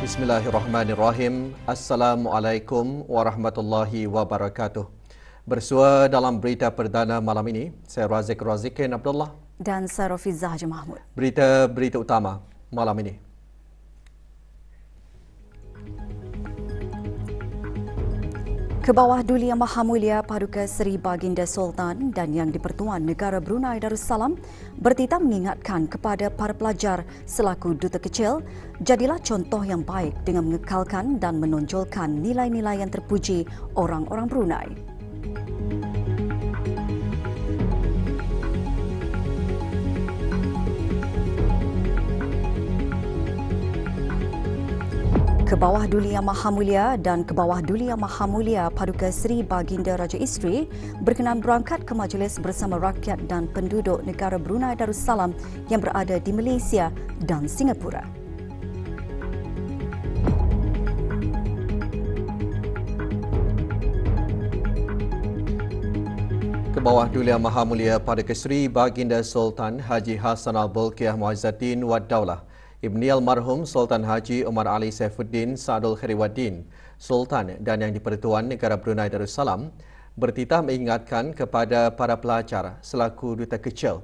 Bismillahirrahmanirrahim. Assalamualaikum warahmatullahi wabarakatuh. Bersua dalam berita perdana malam ini, saya Razik Razikin Abdullah dan saya Rafizah Haji Mahmud. Berita utama malam ini. Kebawah Duli Yang Maha Mulia Paduka Seri Baginda Sultan dan Yang di-Pertuan Negara Brunei Darussalam bertitah mengingatkan kepada para pelajar selaku duta kecil, jadilah contoh yang baik dengan mengekalkan dan menonjolkan nilai-nilai yang terpuji orang-orang Brunei. Kebawah Duli Yang Maha Mulia dan Kebawah Duli Yang Maha Mulia Paduka Seri Baginda Raja Isteri berkenan berangkat ke majlis bersama rakyat dan penduduk negara Brunei Darussalam yang berada di Malaysia dan Singapura. Kebawah Duli Yang Maha Mulia Paduka Seri Baginda Sultan Haji Hassan Al-Bolkiah Muizzaddin Wad Daulah Ibni Almarhum Sultan Haji Umar Ali Saifuddin Sa'adul Khairuddin, Sultan dan Yang di-Pertuan Negara Brunei Darussalam bertitah mengingatkan kepada para pelajar selaku duta kecil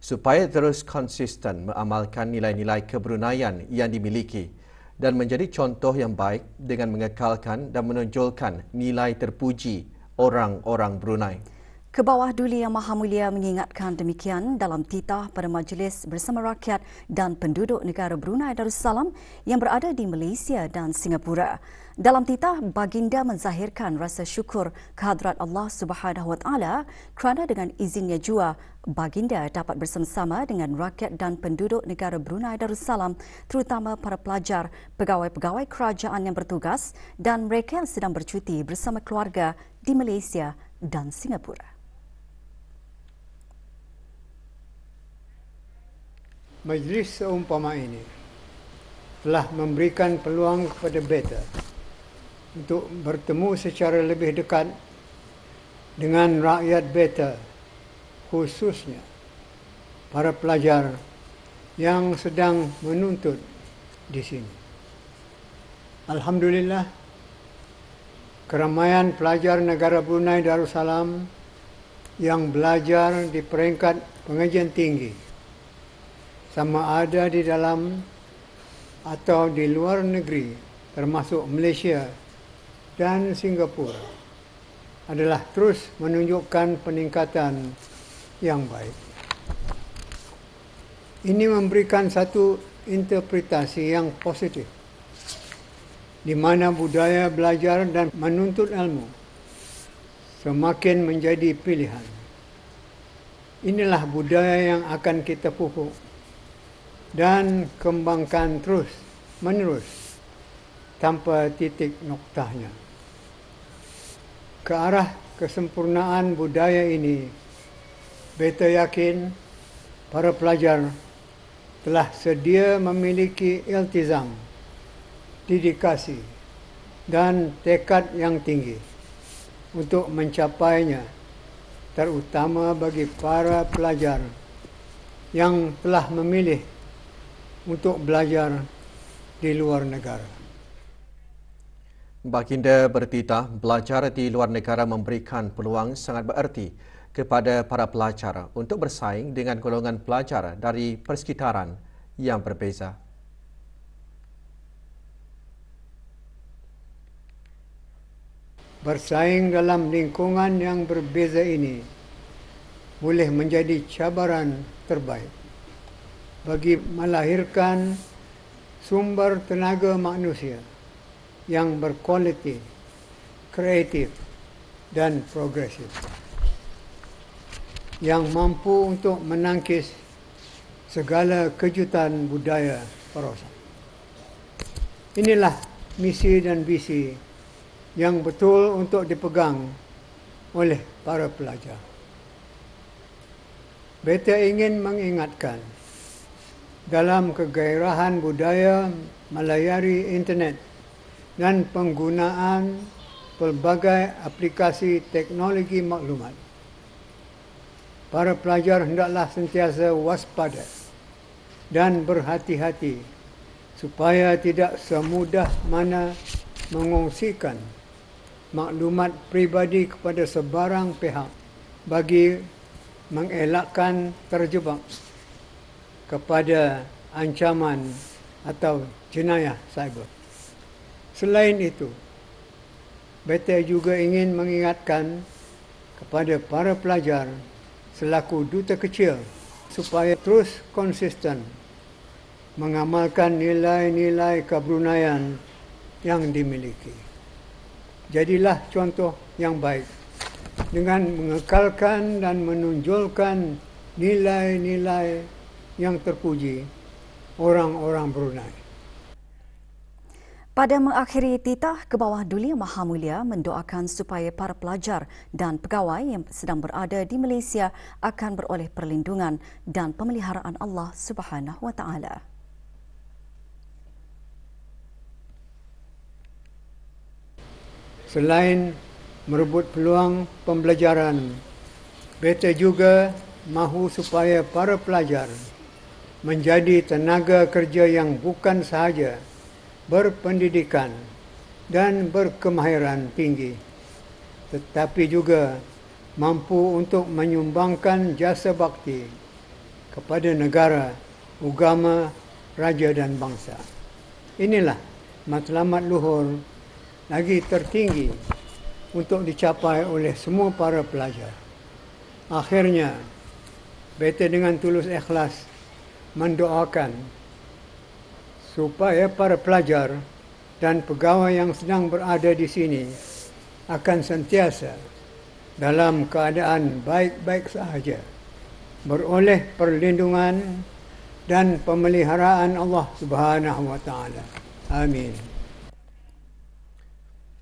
supaya terus konsisten mengamalkan nilai-nilai kebruneian yang dimiliki dan menjadi contoh yang baik dengan mengekalkan dan menonjolkan nilai terpuji orang-orang Brunei. Kebawah Duli Yang Maha Mulia mengingatkan demikian dalam titah pada majlis bersama rakyat dan penduduk negara Brunei Darussalam yang berada di Malaysia dan Singapura. Dalam titah, Baginda menzahirkan rasa syukur kehadrat Allah Subhanahu Wa Taala kerana dengan izinnya jua Baginda dapat bersama-sama dengan rakyat dan penduduk negara Brunei Darussalam, terutama para pelajar, pegawai-pegawai kerajaan yang bertugas dan mereka yang sedang bercuti bersama keluarga di Malaysia dan Singapura. Majlis seumpama ini telah memberikan peluang kepada beta untuk bertemu secara lebih dekat dengan rakyat beta, khususnya para pelajar yang sedang menuntut di sini. Alhamdulillah, keramaian pelajar negara Brunei Darussalam yang belajar di peringkat pengajian tinggi, sama ada di dalam atau di luar negeri, termasuk Malaysia dan Singapura, adalah terus menunjukkan peningkatan yang baik. Ini memberikan satu interpretasi yang positif, di mana budaya belajar dan menuntut ilmu semakin menjadi pilihan. Inilah budaya yang akan kita pupuk dan kembangkan terus menerus tanpa titik noktahnya. Ke arah kesempurnaan budaya ini, beta yakin para pelajar telah sedia memiliki iltizam, dedikasi dan tekad yang tinggi untuk mencapainya, terutama bagi para pelajar yang telah memilih untuk belajar di luar negara. Baginda bertitah belajar di luar negara memberikan peluang sangat bererti kepada para pelajar untuk bersaing dengan golongan pelajar dari persekitaran yang berbeza. Bersaing dalam lingkungan yang berbeza ini boleh menjadi cabaran terbaik bagi melahirkan sumber tenaga manusia yang berkualiti, kreatif dan progresif, yang mampu untuk menangkis segala kejutan budaya perosak. Inilah misi dan visi yang betul untuk dipegang oleh para pelajar. Beta ingin mengingatkan, dalam kegairahan budaya melayari internet dan penggunaan pelbagai aplikasi teknologi maklumat, para pelajar hendaklah sentiasa waspada dan berhati-hati supaya tidak semudah mana mengongsikan maklumat pribadi kepada sebarang pihak bagi mengelakkan terjebak kepada ancaman atau jenayah cyber. Selain itu, BT juga ingin mengingatkan kepada para pelajar selaku duta kecil supaya terus konsisten mengamalkan nilai-nilai kebrunaian yang dimiliki. Jadilah contoh yang baik dengan mengekalkan dan menonjolkan nilai-nilai yang terpuji orang-orang Brunei. Pada mengakhiri titah, Kebawah Duli Yang Maha Mulia mendoakan supaya para pelajar dan pegawai yang sedang berada di Malaysia akan beroleh perlindungan dan pemeliharaan Allah Subhanahu Wa Taala. Selain merebut peluang pembelajaran, BT juga mahu supaya para pelajar menjadi tenaga kerja yang bukan sahaja berpendidikan dan berkemahiran tinggi, tetapi juga mampu untuk menyumbangkan jasa bakti kepada negara, agama, raja dan bangsa. Inilah matlamat luhur lagi tertinggi untuk dicapai oleh semua para pelajar. Akhirnya, BT dengan tulus ikhlas mendoakan supaya para pelajar dan pegawai yang sedang berada di sini akan sentiasa dalam keadaan baik-baik sahaja, beroleh perlindungan dan pemeliharaan Allah Subhanahu Wa Taala. Amin.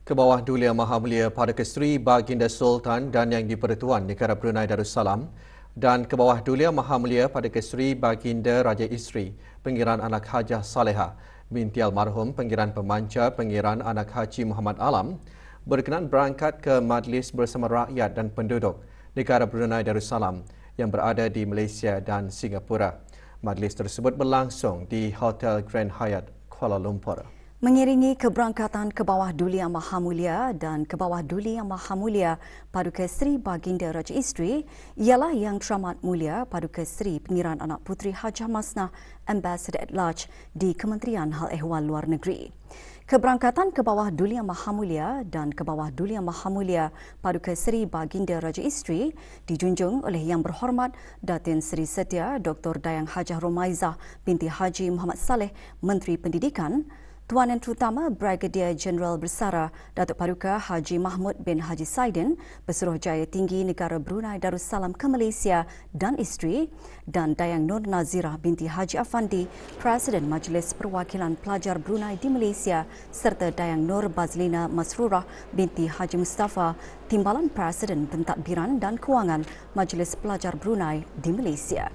Kebawah Duli Yang Maha Mulia Paduka Seri Baginda Sultan dan Yang di-Pertuan Negara Brunei Darussalam dan Kebawah Duli Yang Maha Mulia Paduka Seri Baginda Raja Isteri Pengiran Anak Hajah Salehah binti almarhum Pengiran Pemanca Pengiran Anak Haji Muhammad Alam berkenan berangkat ke Majlis Bersama Rakyat dan Penduduk Negara Brunei Darussalam yang berada di Malaysia dan Singapura. Majlis tersebut berlangsung di Hotel Grand Hyatt, Kuala Lumpur. Mengiringi keberangkatan Kebawah Duli Yang Maha Mulia dan Kebawah Duli Yang Maha Mulia Paduka Seri Baginda Raja Isteri ialah Yang Teramat Mulia Paduka Seri Pengiran Anak Puteri Hajah Masnah Ambassador at Large di Kementerian Hal Ehwal Luar Negeri. Keberangkatan Kebawah Duli Yang Maha Mulia dan Kebawah Duli Yang Maha Mulia Paduka Seri Baginda Raja Isteri dijunjung oleh Yang Berhormat Datin Seri Setia Dr. Dayang Hajah Romaizah binti Haji Muhammad Saleh Menteri Pendidikan, Tuan Yang Terutama Brigadier Jeneral Bersara Datuk Paduka Haji Mahmud bin Haji Saidin, Pesuruhjaya Tinggi Negara Brunei Darussalam ke Malaysia dan isteri, dan Dayang Nur Nazirah binti Haji Afandi, Presiden Majlis Perwakilan Pelajar Brunei di Malaysia, serta Dayang Nur Bazlina Masrurah binti Haji Mustafa, Timbalan Presiden Pentadbiran dan Kewangan Majlis Pelajar Brunei di Malaysia.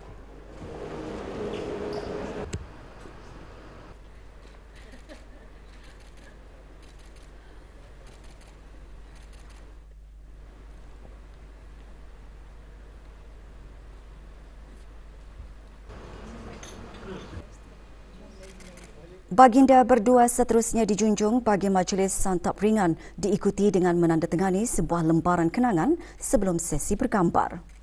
Baginda berdua seterusnya dijunjung bagi majlis santap ringan diikuti dengan menandatangani sebuah lembaran kenangan sebelum sesi bergambar.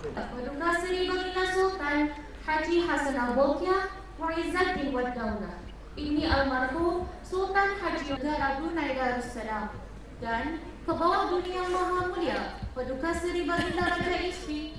Paduka Seri Baginda Sultan Haji Hassanal Bolkiah Muizzuddin Wad Daulah Ibni almarhum Sultan Haji Negara Brunei Darussalam dan Kebawah Duli Yang Maha Mulia Paduka Seri Baginda Raja Isteri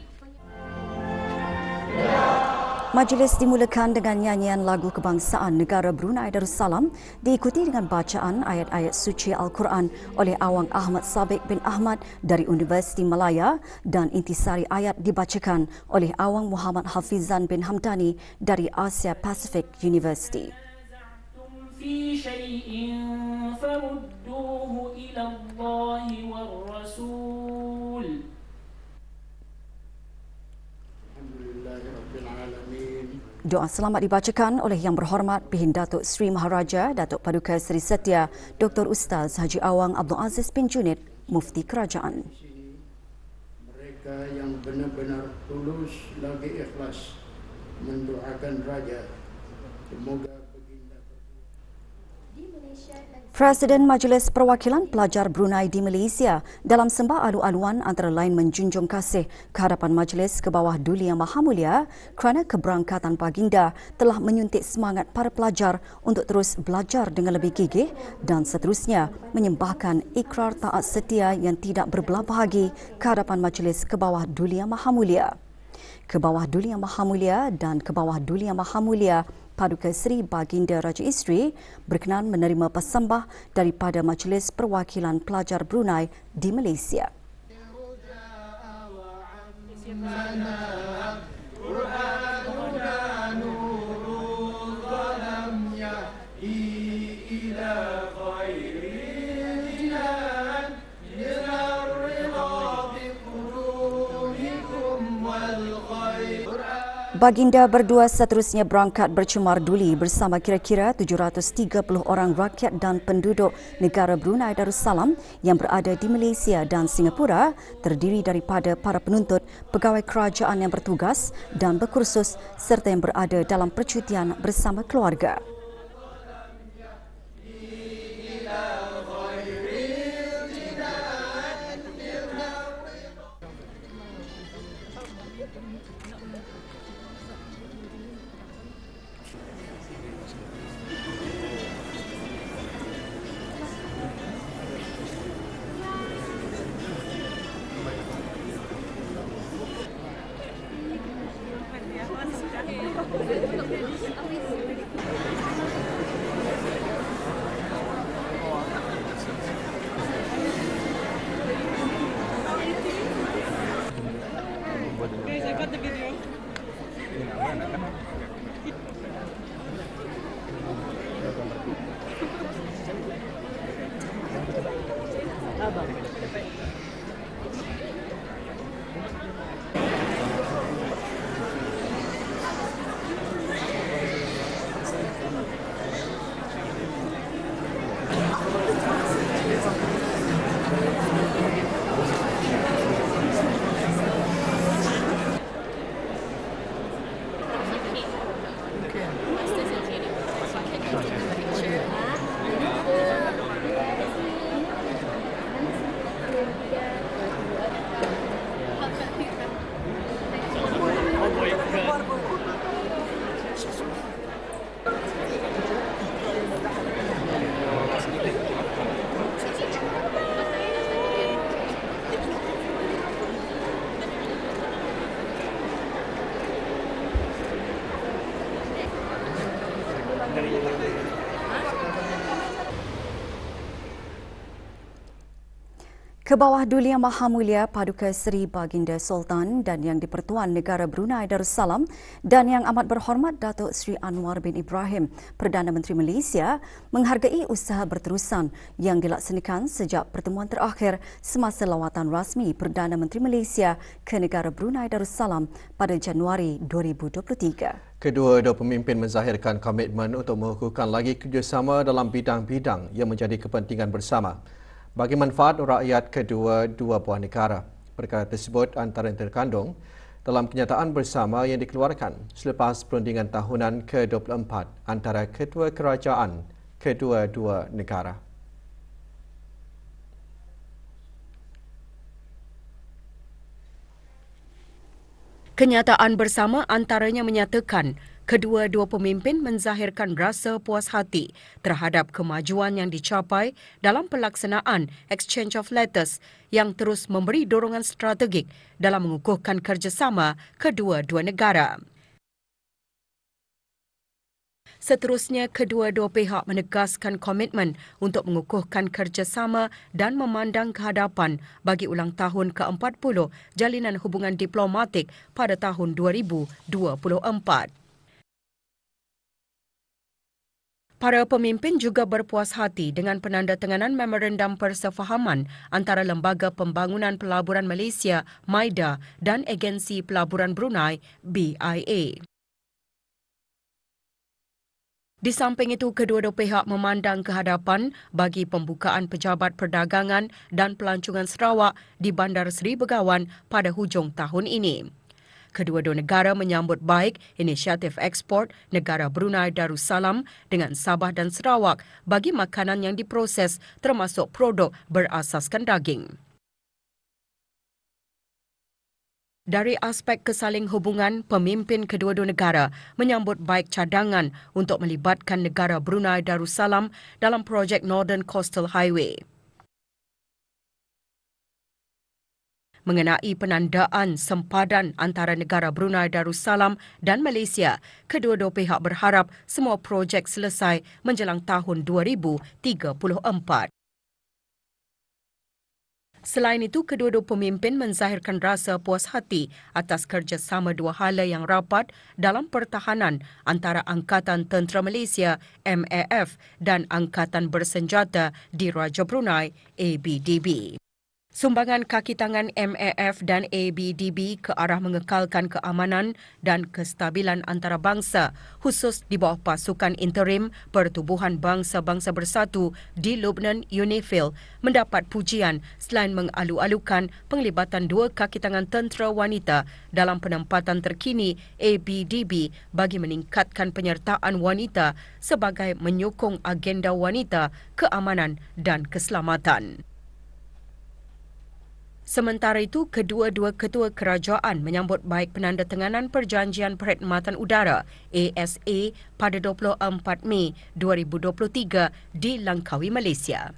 Majlis dimulakan dengan nyanyian lagu kebangsaan negara Brunei Darussalam diikuti dengan bacaan ayat-ayat suci Al-Quran oleh Awang Ahmad Sabik bin Ahmad dari Universiti Malaya dan intisari ayat dibacakan oleh Awang Muhammad Hafizan bin Hamdani dari Asia Pacific University. في شيء فردوه إلى الله والرسول. Doa selamat dibacakan oleh Yang Berhormat Bihin Datuk Seri Maharaja Datuk Paduka Seri Setia Dr. Ustaz Haji Awang Abdul Aziz bin Junid, Mufti Kerajaan. Mereka yang benar-benar tulus lagi ikhlas mendoakan raja, semoga Presiden Majlis Perwakilan Pelajar Brunei di Malaysia dalam sembah alu-aluan antara lain menjunjung kasih ke hadapan Majlis ke bawah Duli Yang Maha Mulia kerana keberangkatan baginda telah menyuntik semangat para pelajar untuk terus belajar dengan lebih gigih dan seterusnya menyembahkan ikrar taat setia yang tidak berbelah bahagi ke hadapan Majlis ke bawah Duli Yang Maha Mulia. Ke bawah Duli Yang Maha Mulia dan ke bawah Duli Yang Maha Mulia Paduka Seri Baginda Raja Isteri berkenan menerima persembah daripada Majlis Perwakilan Pelajar Brunei di Malaysia. Baginda berdua seterusnya berangkat bercemar duli bersama kira-kira 730 orang rakyat dan penduduk negara Brunei Darussalam yang berada di Malaysia dan Singapura, terdiri daripada para penuntut, pegawai kerajaan yang bertugas dan berkursus serta yang berada dalam percutian bersama keluarga. Guys, I got the video. Ke bawah Duli Yang Maha Mulia Paduka Seri Baginda Sultan dan Yang di-Pertuan Negara Brunei Darussalam dan Yang Amat Berhormat Datuk Seri Anwar bin Ibrahim, Perdana Menteri Malaysia, menghargai usaha berterusan yang dilaksanakan sejak pertemuan terakhir semasa lawatan rasmi Perdana Menteri Malaysia ke negara Brunei Darussalam pada Januari 2023. Kedua-dua pemimpin menzahirkan komitmen untuk mengukuhkan lagi kerjasama dalam bidang-bidang yang menjadi kepentingan bersama bagi manfaat rakyat kedua-dua buah negara. Perkara tersebut antara yang terkandung dalam kenyataan bersama yang dikeluarkan selepas perundingan tahunan ke-24 antara ketua kerajaan kedua-dua negara. Kenyataan bersama antaranya menyatakan kedua-dua pemimpin menzahirkan rasa puas hati terhadap kemajuan yang dicapai dalam pelaksanaan Exchange of Letters yang terus memberi dorongan strategik dalam mengukuhkan kerjasama kedua-dua negara. Seterusnya, kedua-dua pihak menegaskan komitmen untuk mengukuhkan kerjasama dan memandang ke hadapan bagi ulang tahun ke-40 jalinan hubungan diplomatik pada tahun 2024. Para pemimpin juga berpuas hati dengan penandatanganan memorandum persefahaman antara Lembaga Pembangunan Pelaburan Malaysia (MIDA) dan Agensi Pelaburan Brunei (BIA). Di samping itu, kedua-dua pihak memandang ke hadapan bagi pembukaan pejabat perdagangan dan pelancongan Sarawak di Bandar Seri Begawan pada hujung tahun ini. Kedua-dua negara menyambut baik inisiatif ekspor negara Brunei Darussalam dengan Sabah dan Sarawak bagi makanan yang diproses termasuk produk berasaskan daging. Dari aspek kesaling hubungan, pemimpin kedua-dua negara menyambut baik cadangan untuk melibatkan negara Brunei Darussalam dalam projek Northern Coastal Highway. Mengenai penandaan sempadan antara negara Brunei Darussalam dan Malaysia, kedua-dua pihak berharap semua projek selesai menjelang tahun 2034. Selain itu, kedua-dua pemimpin menzahirkan rasa puas hati atas kerjasama dua hala yang rapat dalam pertahanan antara Angkatan Tentera Malaysia (MAF) dan Angkatan Bersenjata Diraja Brunei (ABDB). Sumbangan kaki tangan MAF dan ABDB ke arah mengekalkan keamanan dan kestabilan antarabangsa, khusus di bawah pasukan interim Pertubuhan Bangsa-Bangsa Bersatu di Lubnan UNIFIL, mendapat pujian selain mengalu-alukan penglibatan dua kaki tangan tentera wanita dalam penempatan terkini ABDB bagi meningkatkan penyertaan wanita sebagai menyokong agenda wanita, keamanan dan keselamatan. Sementara itu, kedua-dua ketua kerajaan menyambut baik penandatanganan Perjanjian Perkhidmatan Udara ASA pada 24 Mei 2023 di Langkawi, Malaysia.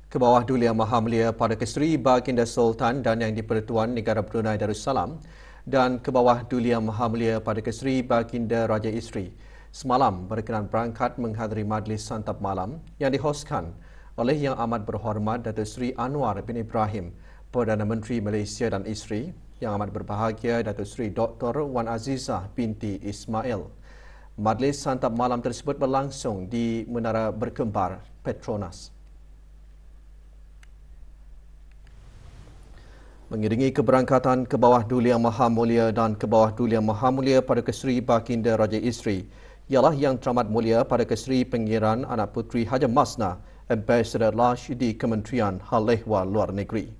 Kebawah Duli Yang Maha Mulia Perdana Seri Baginda Sultan dan Yang di-Pertuan Negara Brunei Darussalam dan Kebawah Duli Yang Maha Mulia Perdana Seri Baginda Raja Isri semalam berkenan berangkat menghadiri majlis santap malam yang dihoskan oleh Yang Amat Berhormat Datuk Seri Anwar bin Ibrahim, Perdana Menteri Malaysia dan Isri, Yang Amat Berbahagia Datuk Seri Dr. Wan Azizah binti Ismail. Majlis santap malam tersebut berlangsung di Menara Berkembar, Petronas. Mengiringi keberangkatan Kebawah Duli Yang Maha Mulia dan Kebawah Duli Yang Maha Mulia Perdana Seri Baginda Raja Isri, ialah Yang Teramat Mulia Perdana Seri Pengiran Anak Puteri Hajam Masna, Ambassador Lash di Kementerian Hal Ehwal Luar Negeri.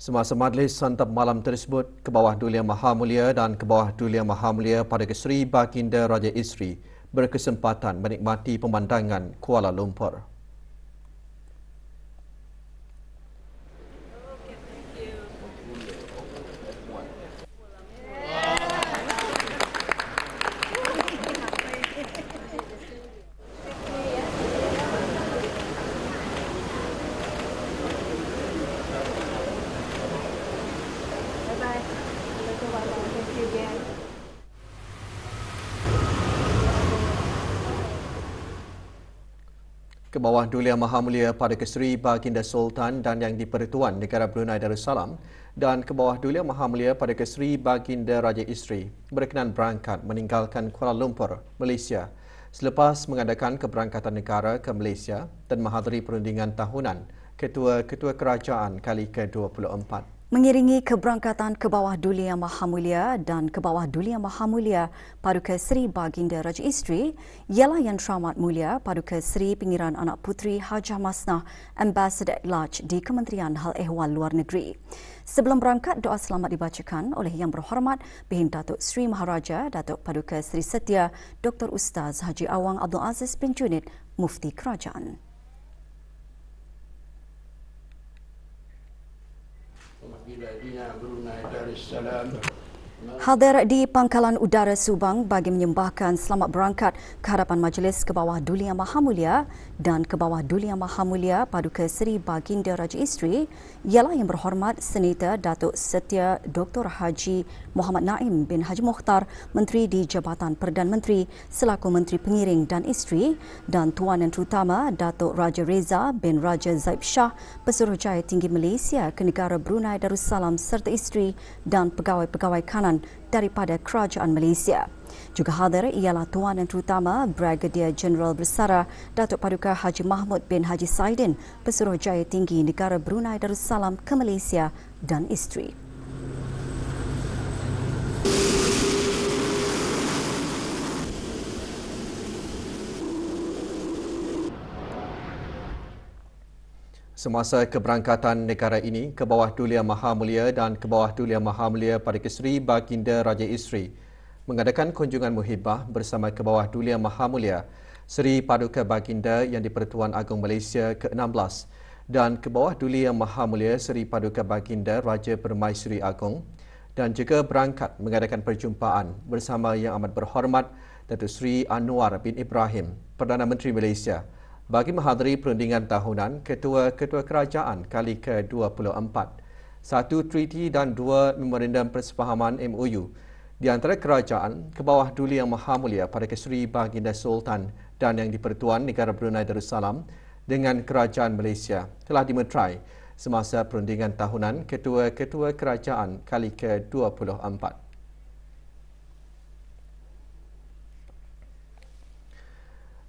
Semasa majlis santap malam tersebut, Kebawah Duli Yang Maha Mulia dan Kebawah Duli Yang Maha Mulia Perdana Seri Baginda Raja Isri berkesempatan menikmati pemandangan Kuala Lumpur. Kebawah Duli Yang Maha Mulia Perdana Seri Baginda Sultan dan Yang di-Pertuan Negara Brunei Darussalam dan Kebawah Duli Yang Maha Mulia Perdana Seri Baginda Raja Isri berkenan berangkat meninggalkan Kuala Lumpur, Malaysia selepas mengadakan keberangkatan negara ke Malaysia dan menghadiri perundingan tahunan Ketua-Ketua Kerajaan kali ke-24. Mengiringi keberangkatan ke bawah Duli Yang Maha Mulia dan ke bawah Duli Yang Maha Mulia Paduka Seri Baginda Raja Isteri ialah Yang Teramat Mulia Paduka Seri Pengiran Anak Puteri Hajah Masnah Ambassador at Large di Kementerian Hal Ehwal Luar Negeri. Sebelum berangkat, doa selamat dibacakan oleh Yang Berhormat Bihin Datuk Seri Maharaja Datuk Paduka Seri Setia Dr. Ustaz Haji Awang Abdul Aziz bin Junid, Mufti Kerajaan. Hadir di Pangkalan Udara Subang bagi menyembahkan selamat berangkat ke hadapan Majlis ke bawah Duli Yang Maha Mulia dan ke bawah Duli Yang Maha Mulia Paduka Seri Baginda Raja Isteri ialah Yang Berhormat Senator Datuk Setia Dr. Haji Muhammad Naim bin Haji Mokhtar, Menteri di Jabatan Perdana Menteri selaku Menteri Pengiring dan Isteri, dan Tuan Yang Terutama Datuk Raja Reza bin Raja Zaib Shah, Pesuruhjaya Tinggi Malaysia ke negara Brunei Darussalam serta isteri dan pegawai-pegawai kanan daripada Kerajaan Malaysia. Juga hadir ialah Tuan Yang Terutama Brigadier Jeneral Bersara Datuk Paduka Haji Mahmud bin Haji Saidin, Pesuruhjaya Tinggi negara Brunei Darussalam ke Malaysia dan isteri. Semasa keberangkatan negara ini ke bawah Duli Yang Maha Mulia dan ke bawah Duli Yang Maha Mulia Paduka Seri Baginda Raja Isteri mengadakan kunjungan muhibah bersama ke bawah Duli Yang Maha Mulia Seri Paduka Baginda Yang di-Pertuan Agong Malaysia ke-16 dan ke bawah Duli Yang Maha Mulia Seri Paduka Baginda Raja Permaisuri Agong, dan juga berangkat mengadakan perjumpaan bersama Yang Amat Berhormat Datuk Seri Anwar bin Ibrahim, Perdana Menteri Malaysia, bagi menghadiri perundingan tahunan Ketua-Ketua Kerajaan kali ke-24, satu treaty dan dua memorandum persefahaman MOU di antara kerajaan ke bawah Duli Yang Maha Mulia Paduka Seri Baginda Sultan dan Yang di-Pertuan Negara Brunei Darussalam dengan Kerajaan Malaysia telah dimeterai semasa perundingan tahunan Ketua-Ketua Kerajaan kali ke-24.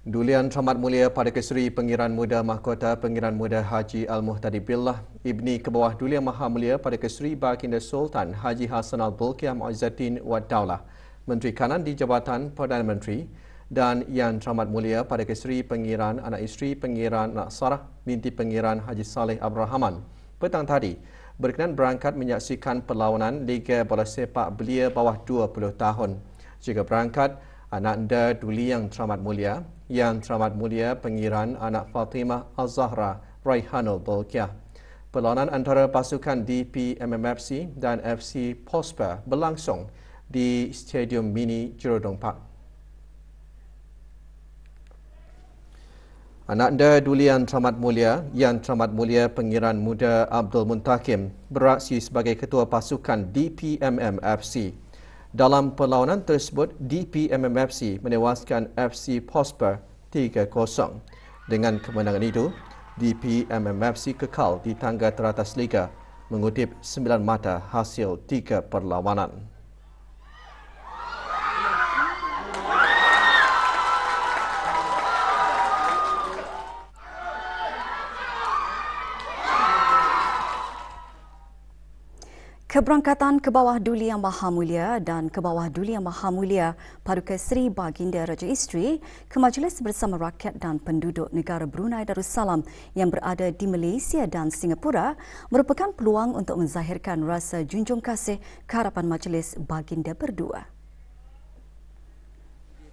Duli Yang Teramat Mulia Paduka Seri Pengiran Muda Mahkota Pengiran Muda Haji Al-Muhtadi Billah Ibni ke bawah Duli Yang Maha Mulia Paduka Seri Baginda Sultan Haji Hassanal Bolkiah Muizzaddin Wad Daulah, Menteri Kanan di Jabatan Perdana Menteri, dan Yang Teramat Mulia Paduka Seri Pengiran Anak Isteri Pengiran Anak Sarah binti Pengiran Haji Saleh Abdul Rahman petang tadi berkenan berangkat menyaksikan perlawanan Liga Bola Sepak Belia bawah 20 tahun. Juga berangkat Ananda Duli Yang Teramat Mulia, Yang Teramat Mulia Pengiran Anak Fatimah Al-Zahra Raihanul Bolkiah. Perlawanan antara pasukan DPMMFC dan FC Prosper berlangsung di Stadium Mini Jerodong Park. Ananda Duli Yang Teramat Mulia, Yang Teramat Mulia Pengiran Muda Abdul Muntakim beraksi sebagai Ketua Pasukan DPMMFC. Dalam perlawanan tersebut, DPMMFC menewaskan FC Prosper 3-0. Dengan kemenangan itu, DPMMFC kekal di tangga teratas Liga mengutip 9 mata hasil 3 perlawanan. Keberangkatan ke bawah Duli Yang Maha Mulia dan ke bawah Duli Yang Maha Mulia Paduka Seri Baginda Raja Isteri ke Majlis Bersama Rakyat dan Penduduk Negara Brunei Darussalam yang berada di Malaysia dan Singapura merupakan peluang untuk menzahirkan rasa junjung kasih ke hadapan Majlis Baginda berdua.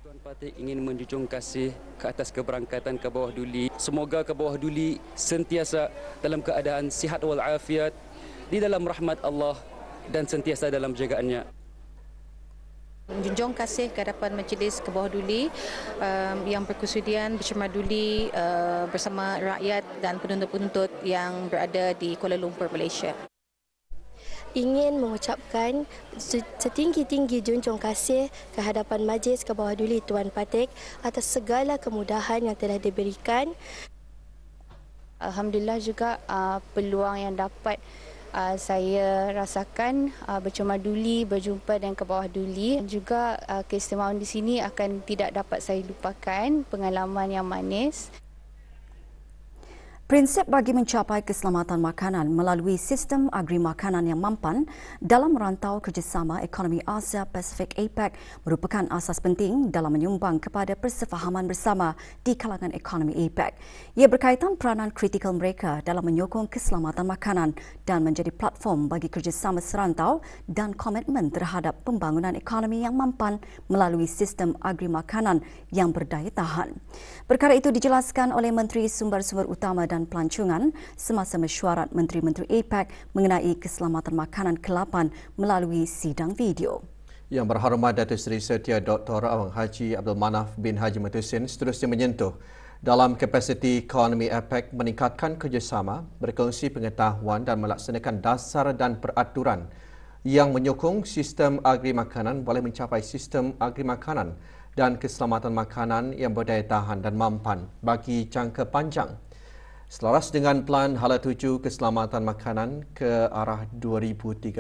Tuan Patik ingin menjunjung kasih ke atas keberangkatan ke bawah Duli. Semoga ke bawah Duli sentiasa dalam keadaan sihat walafiat, di dalam rahmat Allah dan sentiasa dalam jagaannya. Menjunjung kasih ke hadapan Majlis ke bawah Duli yang berkesudian bersama Duli bersama rakyat dan penuntut-penuntut yang berada di Kuala Lumpur, Malaysia. Ingin mengucapkan setinggi-tinggi junjung kasih ke hadapan Majlis ke bawah Duli Tuan Patik atas segala kemudahan yang telah diberikan. Alhamdulillah juga peluang yang dapat saya rasakan bersama Duli, berjumpa dengan ke bawah Duli. Juga keistimewaan di sini akan tidak dapat saya lupakan, pengalaman yang manis. Prinsip bagi mencapai keselamatan makanan melalui sistem agri makanan yang mampan dalam merantau kerjasama ekonomi Asia Pasifik APEC merupakan asas penting dalam menyumbang kepada persefahaman bersama di kalangan ekonomi APEC. Ia berkaitan peranan kritikal mereka dalam menyokong keselamatan makanan dan menjadi platform bagi kerjasama serantau dan komitmen terhadap pembangunan ekonomi yang mampan melalui sistem agri makanan yang berdaya tahan. Perkara itu dijelaskan oleh Menteri Sumber-Sumber Utama dan Pelancongan semasa mesyuarat Menteri-Menteri APEC mengenai keselamatan makanan ke-8 melalui sidang video. Yang berhormat Datuk Seri Setia Dr. Awang Haji Abdul Manaf bin Haji Matusin seterusnya menyentuh dalam kapasiti ekonomi APEC meningkatkan kerjasama, berkongsi pengetahuan dan melaksanakan dasar dan peraturan yang menyokong sistem agri makanan boleh mencapai sistem agri makanan dan keselamatan makanan yang berdaya tahan dan mampan bagi jangka panjang. Selaras dengan Pelan Hala Tuju Keselamatan Makanan ke arah 2030.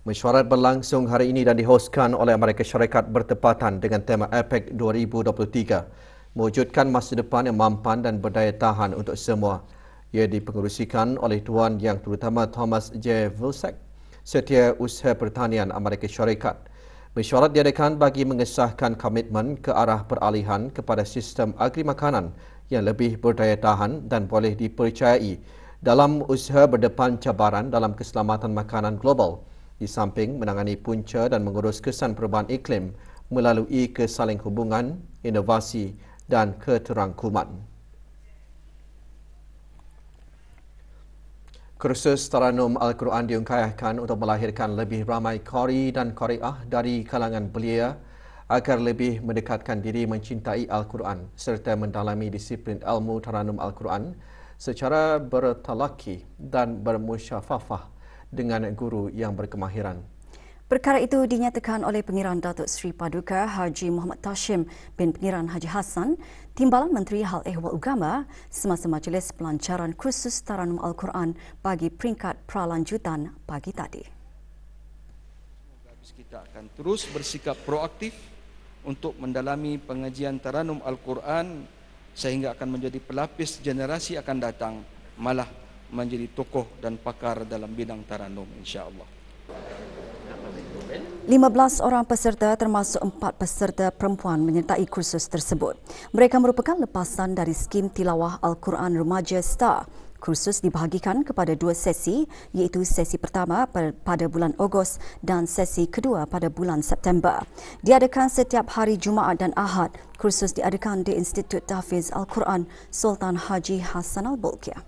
Mesyuarat berlangsung hari ini dan dihoskan oleh Amerika Syarikat bertepatan dengan tema APEC 2023, mewujudkan masa depan yang mampan dan berdaya tahan untuk semua. Ia dipengerusikan oleh Tuan Yang Terutama Thomas J. Vilsack, Setiausaha Pertanian Amerika Syarikat. Mesyuarat diadakan bagi mengesahkan komitmen ke arah peralihan kepada sistem agri makanan yang lebih berdaya tahan dan boleh dipercayai dalam usaha berdepan cabaran dalam keselamatan makanan global, di samping menangani punca dan mengurus kesan perubahan iklim melalui kesaling hubungan, inovasi dan keterangkuman. Kursus Taranum Al-Quran diungkayahkan untuk melahirkan lebih ramai qari dan qari'ah dari kalangan belia agar lebih mendekatkan diri mencintai Al-Quran serta mendalami disiplin ilmu Taranum Al-Quran secara bertalaki dan bermusyafafah dengan guru yang berkemahiran. Perkara itu dinyatakan oleh Pengiran Datuk Seri Paduka Haji Muhammad Tashim bin Pengiran Haji Hassan, Timbalan Menteri Hal Ehwal Agama semasa majlis pelancaran kursus Taranum Al-Quran bagi peringkat pralanjutan pagi tadi. Kita akan terus bersikap proaktif untuk mendalami pengajian Taranum Al-Quran sehingga akan menjadi pelapis generasi akan datang, malah menjadi tokoh dan pakar dalam bidang Taranum insya-Allah. 15 orang peserta termasuk 4 peserta perempuan menyertai kursus tersebut. Mereka merupakan lepasan dari skim tilawah Al-Quran Remaja Star. Kursus dibahagikan kepada 2 sesi, iaitu sesi pertama pada bulan Ogos dan sesi kedua pada bulan September. Diadakan setiap hari Jumaat dan Ahad. Kursus diadakan di Institut Tahfiz Al-Quran Sultan Haji Hassan Al-Bolkiah.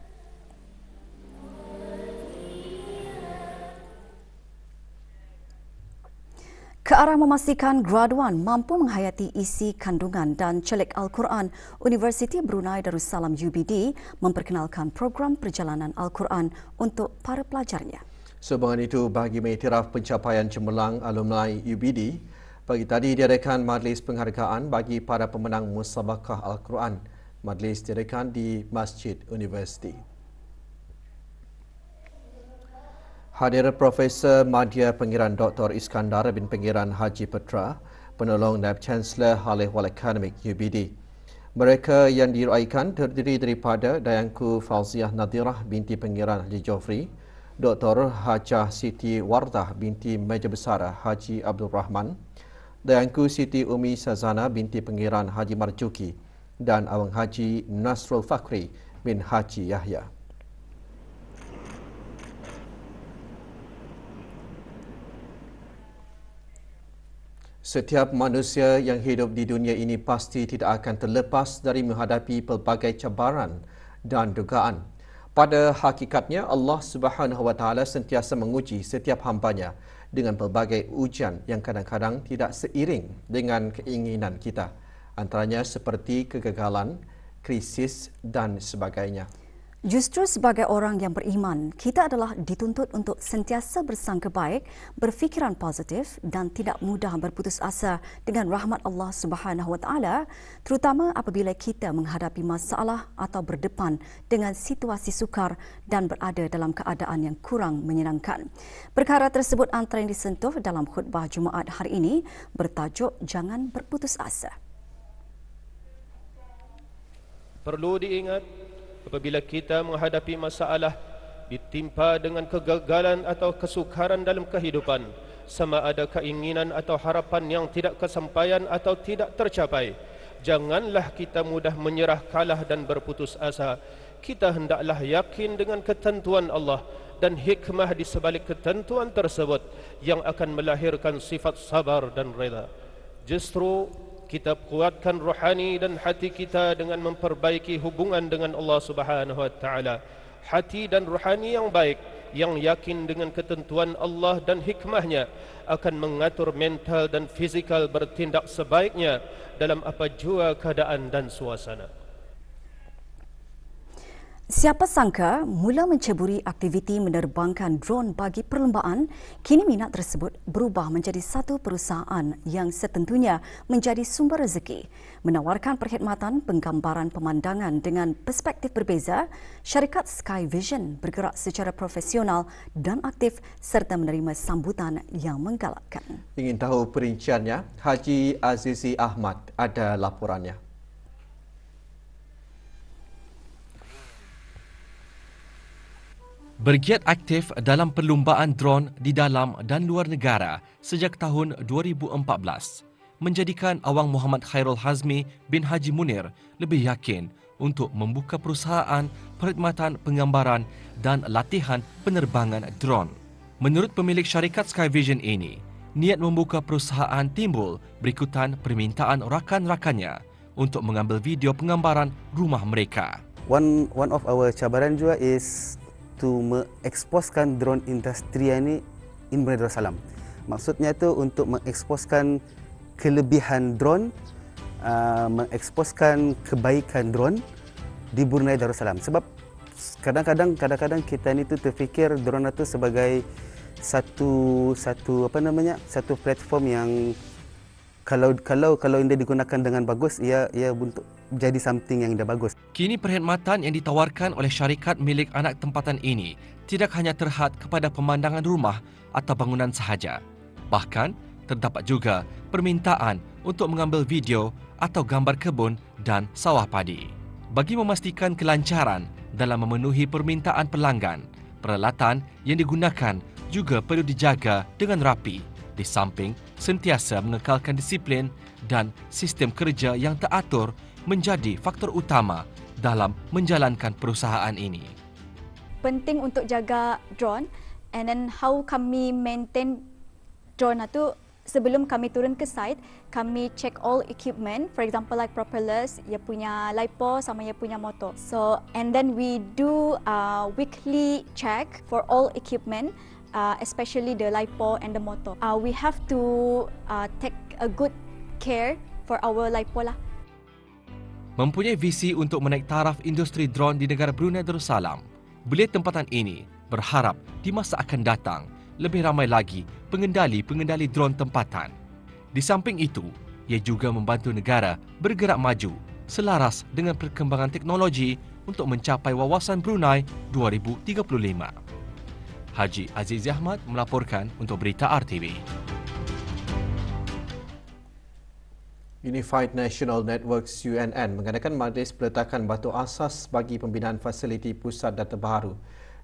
Ke arah memastikan graduan mampu menghayati isi kandungan dan celik Al-Quran, Universiti Brunei Darussalam UBD memperkenalkan program perjalanan Al-Quran untuk para pelajarnya. Sumbangan itu bagi mengiktiraf pencapaian cemerlang alumni UBD, pagi tadi diadakan majlis penghargaan bagi para pemenang musabaqah Al-Quran. Majlis diadakan di Masjid Universiti. Hadir Profesor Madya Pengiran Dr. Iskandar bin Pengiran Haji Petra, penolong Naib Chancellor Hal Ehwal Akademik UBD. Mereka yang diraikan terdiri daripada Dayangku Fauziah Nadirah binti Pengiran Haji Jofri, Dr. Hajah Siti Wardah binti Meja Besar Haji Abdul Rahman, Dayangku Siti Umi Sazana binti Pengiran Haji Marjuki dan Awang Haji Nasrul Fakri bin Haji Yahya. Setiap manusia yang hidup di dunia ini pasti tidak akan terlepas dari menghadapi pelbagai cabaran dan dugaan. Pada hakikatnya, Allah Subhanahu Wa Taala sentiasa menguji setiap hambanya dengan pelbagai ujian yang kadang-kadang tidak seiring dengan keinginan kita. Antaranya seperti kegagalan, krisis dan sebagainya. Justru sebagai orang yang beriman, kita adalah dituntut untuk sentiasa bersangka baik, berfikiran positif dan tidak mudah berputus asa dengan rahmat Allah Subhanahu Wa Taala, terutama apabila kita menghadapi masalah atau berdepan dengan situasi sukar dan berada dalam keadaan yang kurang menyenangkan. Perkara tersebut antara yang disentuh dalam khutbah Jumaat hari ini bertajuk Jangan Berputus Asa. Perlu diingat, apabila kita menghadapi masalah, ditimpa dengan kegagalan atau kesukaran dalam kehidupan, sama ada keinginan atau harapan yang tidak kesampaian atau tidak tercapai, janganlah kita mudah menyerah, kalah dan berputus asa. Kita hendaklah yakin dengan ketentuan Allah dan hikmah di sebalik ketentuan tersebut yang akan melahirkan sifat sabar dan reda. Justru kita kuatkan rohani dan hati kita dengan memperbaiki hubungan dengan Allah Subhanahu wa taala. Hati dan rohani yang baik, yang yakin dengan ketentuan Allah dan hikmahnya, akan mengatur mental dan fizikal bertindak sebaiknya dalam apa jua keadaan dan suasana. Siapa sangka mula menceburi aktiviti menerbangkan drone bagi perlombaan, kini minat tersebut berubah menjadi satu perusahaan yang setentunya menjadi sumber rezeki. Menawarkan perkhidmatan penggambaran pemandangan dengan perspektif berbeza, syarikat Sky Vision bergerak secara profesional dan aktif serta menerima sambutan yang menggalakkan. Ingin tahu perinciannya? Haji Azizi Ahmad ada laporannya. Bergiat aktif dalam perlumbaan drone di dalam dan luar negara sejak tahun 2014 menjadikan Awang Muhammad Khairul Hazmi bin Haji Munir lebih yakin untuk membuka perusahaan perkhidmatan penggambaran dan latihan penerbangan drone. Menurut pemilik syarikat Sky Vision ini, niat membuka perusahaan timbul berikutan permintaan rakan-rakannya untuk mengambil video penggambaran rumah mereka. One of our cabaran juga is to mengeksposkan drone industri ini in Brunei Darussalam. Maksudnya tu untuk mengeksposkan kelebihan drone, mengeksposkan kebaikan drone di Brunei Darussalam. Sebab kadang-kadang kita ni tu terfikir drone itu sebagai satu platform yang kalau dia digunakan dengan bagus, ia untuk jadi something yang dah bagus. Kini perkhidmatan yang ditawarkan oleh syarikat milik anak tempatan ini tidak hanya terhad kepada pemandangan rumah atau bangunan sahaja. Bahkan terdapat juga permintaan untuk mengambil video atau gambar kebun dan sawah padi. Bagi memastikan kelancaran dalam memenuhi permintaan pelanggan, peralatan yang digunakan juga perlu dijaga dengan rapi, di samping sentiasa mengekalkan disiplin dan sistem kerja yang teratur menjadi faktor utama dalam menjalankan perusahaan ini. Penting untuk jaga drone, and then how kami maintain drone itu sebelum kami turun ke site, kami check all equipment, for example like propellers, ia punya LiPo sama ia punya motor. So and then we do weekly check for all equipment, especially the LiPo and the motor. We have to take a good care for our LiPo lah. Mempunyai visi untuk menaik taraf industri drone di negara Brunei Darussalam, belia tempatan ini berharap di masa akan datang lebih ramai lagi pengendali-pengendali drone tempatan. Di samping itu, ia juga membantu negara bergerak maju selaras dengan perkembangan teknologi untuk mencapai wawasan Brunei 2035. Haji Azizi Ahmad melaporkan untuk Berita RTV. Unified National Networks UNN mengadakan majlis peletakan batu asas bagi pembinaan fasiliti pusat data baru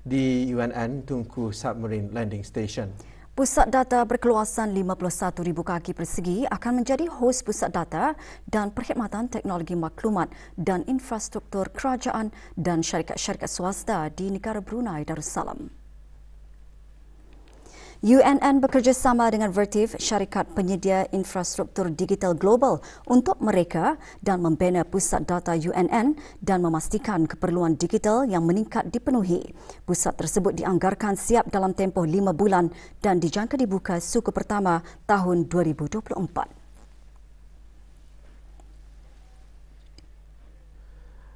di UNN Tunku Submarine Landing Station. Pusat data berkeluasan 51,000 kaki persegi akan menjadi hos pusat data dan perkhidmatan teknologi maklumat dan infrastruktur kerajaan dan syarikat-syarikat swasta di negara Brunei Darussalam. UNN bekerjasama dengan Vertiv, syarikat penyedia infrastruktur digital global untuk mereka dan membina pusat data UNN dan memastikan keperluan digital yang meningkat dipenuhi. Pusat tersebut dianggarkan siap dalam tempoh 5 bulan dan dijangka dibuka suku pertama tahun 2024.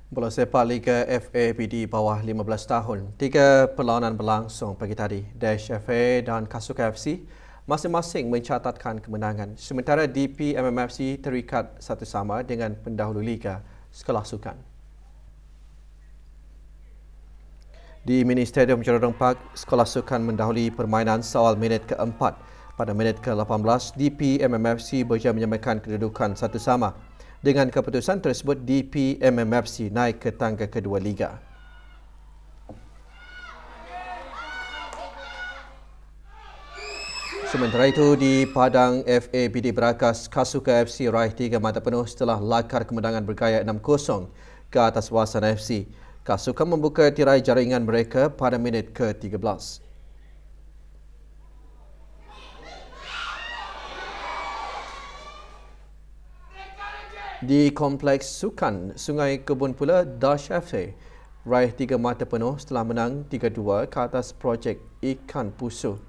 Bola sepak Liga FAPD bawah 15 tahun. 3 perlawanan berlangsung pagi tadi. Dash FA dan Kasuka FC masing-masing mencatatkan kemenangan. Sementara DP MMFC terikat satu sama dengan pendahulu Liga Sekolah Sukan. Di Mini Stadium Jordan Park, Sekolah Sukan mendahului permainan seawal minit ke-4. Pada minit ke-18, DP MMFC berjaya menyamakan kedudukan satu sama. Dengan keputusan tersebut, DPMMFC naik ke tangga kedua Liga. Sementara itu, di Padang FA BD Berakas, Kasuka FC raih 3 mata penuh setelah lakar kemenangan bergaya 6-0 ke atas Wasan FC. Kasuka membuka tirai jaringan mereka pada minit ke-13. Di Kompleks Sukan Sungai Kebun pula, Dash FC raih 3 mata penuh setelah menang 3-2 ke atas projek Ikan Pusuh.